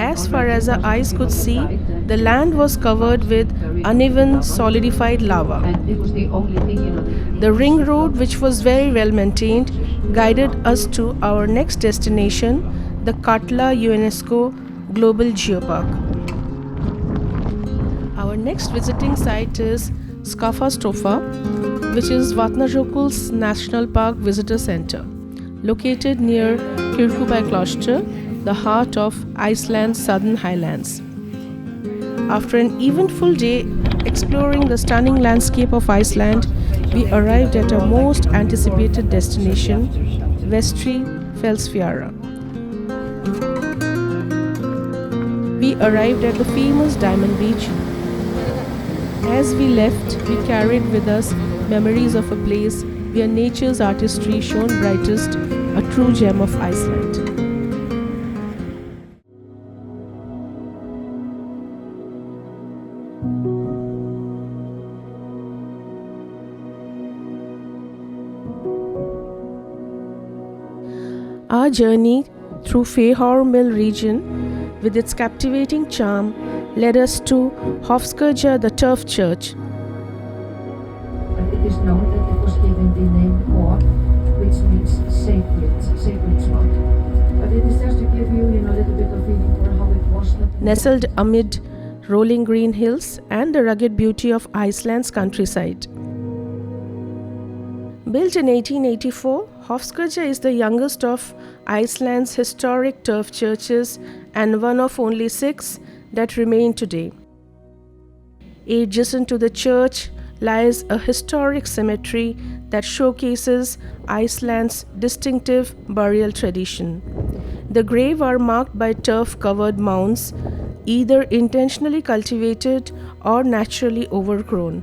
As far as the eyes could see, the land was covered with uneven, solidified lava. The ring road, which was very well maintained, guided us to our next destination, the Katla UNESCO Global Geopark. Our next visiting site is Skogafoss, which is Vatnajökull's National Park Visitor Center, located near Vikurfjara, the heart of Iceland's southern highlands. After an eventful day exploring the stunning landscape of Iceland, we arrived at our most anticipated destination, Vestri-Fellsfjara. We arrived at the famous Diamond Beach. As we left, we carried with us memories of a place where nature's artistry shone brightest, a true gem of Iceland. Our journey through Mill region, with its captivating charm, led us to Hofskerja, the turf church. It is known that it was given the name Hof, which means sacred spot. But it is just to give you, a little bit of feeling for how it was. Nestled amid rolling green hills and the rugged beauty of Iceland's countryside. Built in 1884, Hofskerja is the youngest of Iceland's historic turf churches and one of only 6 that remain today. Adjacent to the church lies a historic cemetery that showcases Iceland's distinctive burial tradition. The graves are marked by turf-covered mounds, either intentionally cultivated or naturally overgrown.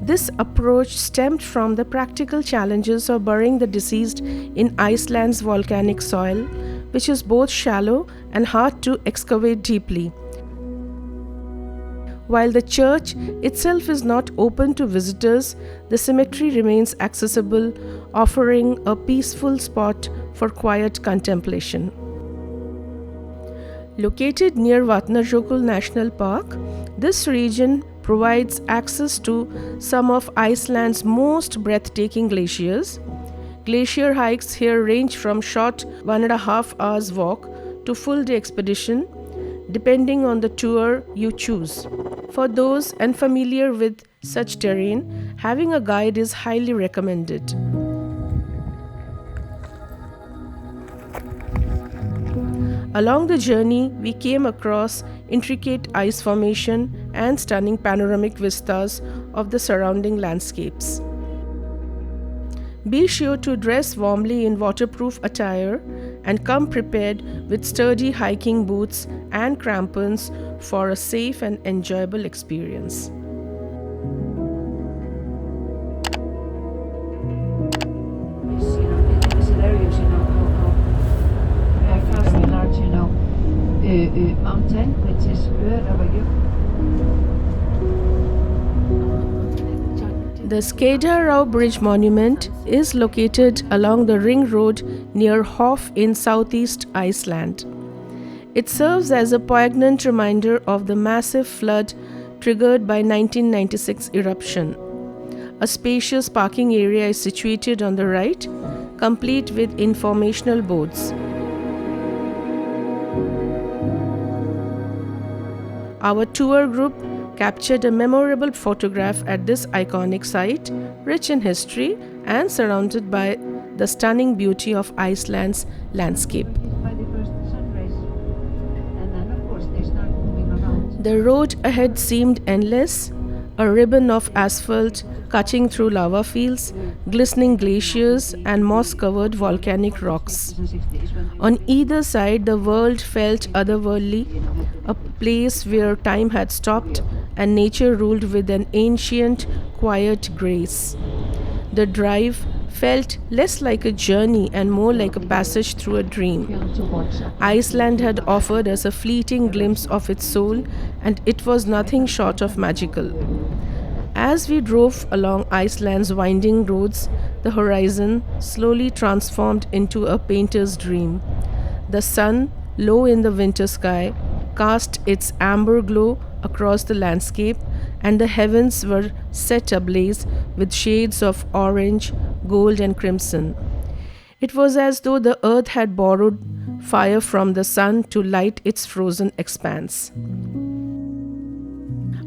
This approach stemmed from the practical challenges of burying the deceased in Iceland's volcanic soil, which is both shallow and hard to excavate deeply. While the church itself is not open to visitors, the cemetery remains accessible, offering a peaceful spot for quiet contemplation. Located near Vatnajökull National Park, this region provides access to some of Iceland's most breathtaking glaciers. Glacier hikes here range from short 1.5 hours walk to full-day expedition, depending on the tour you choose. For those unfamiliar with such terrain, having a guide is highly recommended. Along the journey, we came across intricate ice formation and stunning panoramic vistas of the surrounding landscapes. Be sure to dress warmly in waterproof attire and come prepared with sturdy hiking boots and crampons for a safe and enjoyable experience. Mountain, which is Vatnajökull. The Skatafell Bridge Monument is located along the ring road near Hof in southeast Iceland. It serves as a poignant reminder of the massive flood triggered by 1996 eruption. A spacious parking area is situated on the right, complete with informational boards. Our tour group captured a memorable photograph at this iconic site, rich in history and surrounded by the stunning beauty of Iceland's landscape. The road ahead seemed endless, a ribbon of asphalt cutting through lava fields, glistening glaciers, and moss-covered volcanic rocks. On either side, the world felt otherworldly, a place where time had stopped and nature ruled with an ancient, quiet grace. The drive felt less like a journey and more like a passage through a dream. Iceland had offered us a fleeting glimpse of its soul, and it was nothing short of magical. As we drove along Iceland's winding roads, the horizon slowly transformed into a painter's dream. The sun, low in the winter sky, cast its amber glow across the landscape, and the heavens were set ablaze with shades of orange, gold, and crimson. It was as though the earth had borrowed fire from the sun to light its frozen expanse.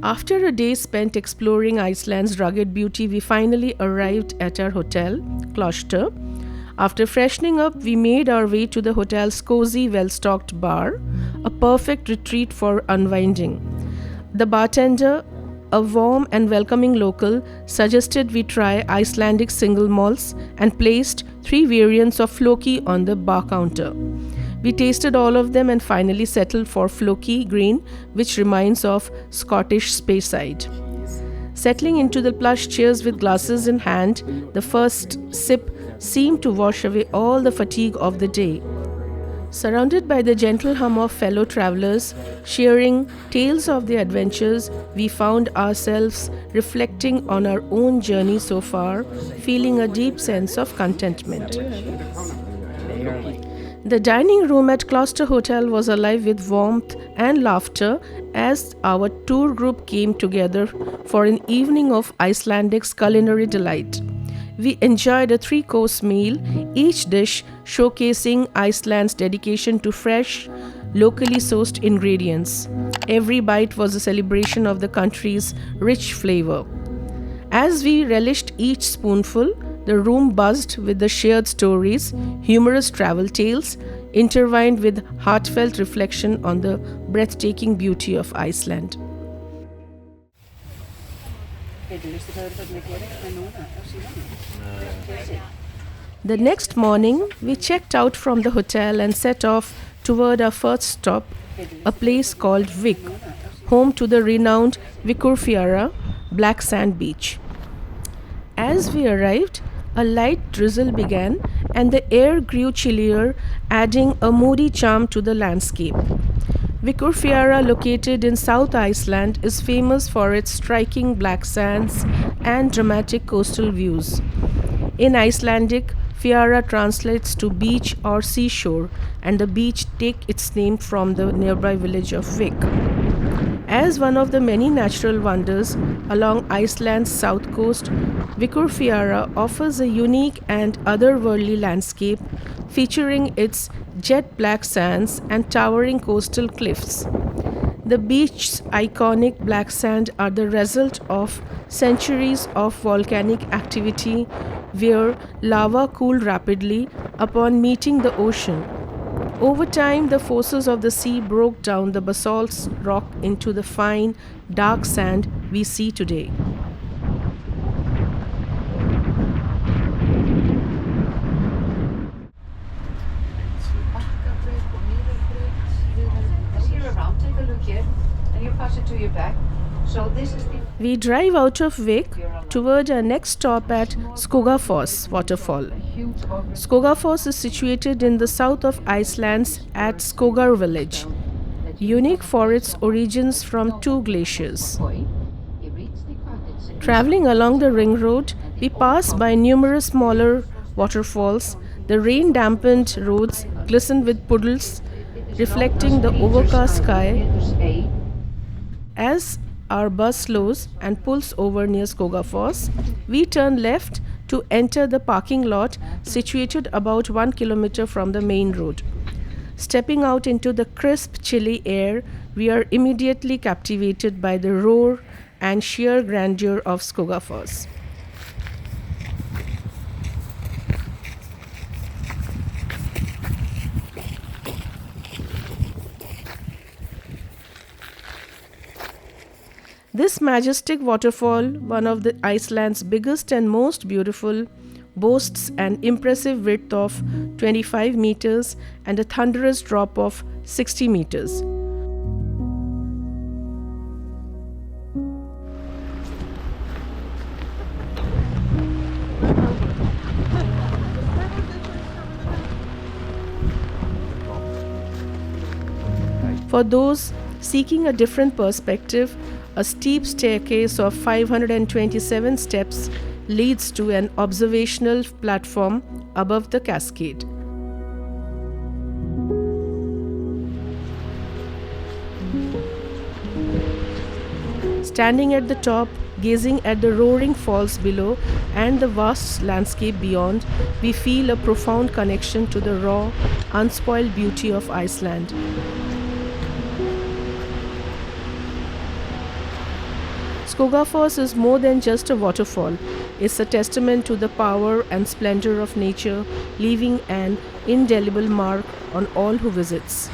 After a day spent exploring Iceland's rugged beauty, we finally arrived at our hotel, Kloster. After freshening up, we made our way to the hotel's cozy, well-stocked bar, a perfect retreat for unwinding. The bartender, a warm and welcoming local, suggested we try Icelandic single malts and placed 3 variants of Floki on the bar counter. We tasted all of them and finally settled for Floki Green, which reminds of Scottish Speyside. Settling into the plush chairs with glasses in hand, the first sip seemed to wash away all the fatigue of the day. Surrounded by the gentle hum of fellow travelers, sharing tales of their adventures, we found ourselves reflecting on our own journey so far, feeling a deep sense of contentment. The dining room at Kloster Hotel was alive with warmth and laughter as our tour group came together for an evening of Icelandic culinary delight. We enjoyed a 3-course meal, each dish showcasing Iceland's dedication to fresh, locally sourced ingredients. Every bite was a celebration of the country's rich flavor. As we relished each spoonful, the room buzzed with the shared stories, humorous travel tales, intertwined with heartfelt reflection on the breathtaking beauty of Iceland. The next morning, we checked out from the hotel and set off toward our first stop, a place called Vik, home to the renowned Vikurfjara black sand beach. As we arrived, a light drizzle began and the air grew chillier, adding a moody charm to the landscape. Vikurfjara, located in South Iceland, is famous for its striking black sands and dramatic coastal views. In Icelandic, Fjara translates to beach or seashore, and the beach takes its name from the nearby village of Vik. As one of the many natural wonders along Iceland's south coast, Vikurfjara offers a unique and otherworldly landscape featuring its jet black sands and towering coastal cliffs. The beach's iconic black sand are the result of centuries of volcanic activity where lava cooled rapidly upon meeting the ocean. Over time, the forces of the sea broke down the basalt rock into the fine, dark sand we see today. We drive out of Vik toward our next stop at Skogafoss Water Falls. Skogafoss is situated in the south of Iceland at Skogar village, unique for its origins from 2 glaciers. Traveling along the ring road, we pass by numerous smaller waterfalls. The rain-dampened roads glisten with puddles, reflecting the overcast sky. As our bus slows and pulls over near Skogafoss, we turn left to enter the parking lot situated about 1 kilometer from the main road. Stepping out into the crisp, chilly air, we are immediately captivated by the roar and sheer grandeur of Skogafoss. This majestic waterfall, one of the Iceland's biggest and most beautiful, boasts an impressive width of 25 meters and a thunderous drop of 60 meters. For those seeking a different perspective, a steep staircase of 527 steps leads to an observational platform above the cascade. Standing at the top, gazing at the roaring falls below and the vast landscape beyond, we feel a profound connection to the raw, unspoiled beauty of Iceland. Skogafoss is more than just a waterfall. It's a testament to the power and splendor of nature, leaving an indelible mark on all who visits.